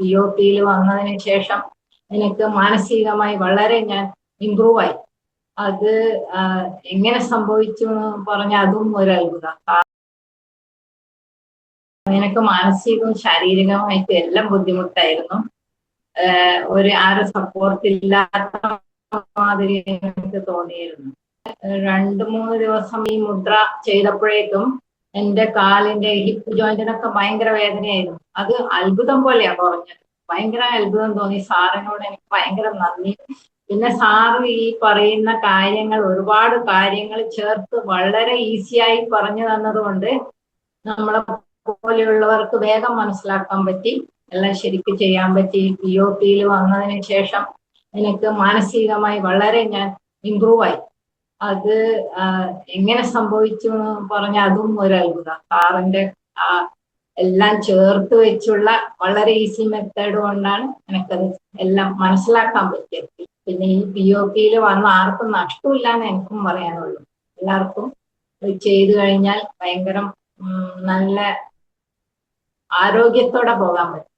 POP വന്നതിന് ശേഷം എനിക്ക് മാനസികമായി വളരെ ഞാൻ ഇമ്പ്രൂവ് ആയി. അത് എങ്ങനെ സംഭവിച്ചു എന്ന് പറഞ്ഞാൽ അതും ഒരു അത്ഭുതം. എനിക്ക് മാനസികവും ശാരീരികമായിട്ട് എല്ലാം ബുദ്ധിമുട്ടായിരുന്നു. ആരും സപ്പോർട്ട് ഇല്ലാത്ത മാതിരി എനിക്ക് തോന്നിയിരുന്നു. 2-3 ദിവസം ഈ മുദ്ര ചെയ്തപ്പോഴേക്കും എന്റെ കാലിന്റെ ഹിപ്പ് ജോയിന്റിനൊക്കെ ഭയങ്കര വേദനയായിരുന്നു. അത് അത്ഭുതം പോലെയാ കുറഞ്ഞത്. ഭയങ്കര അത്ഭുതം തോന്നി. സാറിനോട് എനിക്ക് ഭയങ്കര നന്ദി. പിന്നെ സാറ് ഈ പറയുന്ന കാര്യങ്ങൾ, ഒരുപാട് കാര്യങ്ങൾ ചേർത്ത് വളരെ ഈസിയായി പറഞ്ഞു തന്നത് കൊണ്ട് നമ്മളെ പോലെയുള്ളവർക്ക് വേഗം മനസ്സിലാക്കാൻ പറ്റി. എല്ലാം ശരിക്കും ചെയ്യാൻ പറ്റി. POP വന്നതിന് ശേഷം എനിക്ക് മാനസികമായി വളരെ ഞാൻ ഇമ്പ്രൂവ് ആയി. അത് എങ്ങനെ സംഭവിച്ചു എന്ന് പറഞ്ഞാൽ അതും ഒരു അത്ഭുതം. സാറിന്റെ എല്ലാം ചേർത്ത് വെച്ചുള്ള വളരെ ഈസി മെത്തേഡ് കൊണ്ടാണ് എനിക്കത് എല്ലാം മനസ്സിലാക്കാൻ പറ്റിയത്. പിന്നെ ഈ POP വന്ന ആർക്കും നഷ്ടമില്ലാന്ന് എനിക്കും പറയാനുള്ളൂ. എല്ലാവർക്കും ചെയ്തു കഴിഞ്ഞാൽ ഭയങ്കര നല്ല ആരോഗ്യത്തോടെ പോകാൻ പറ്റും.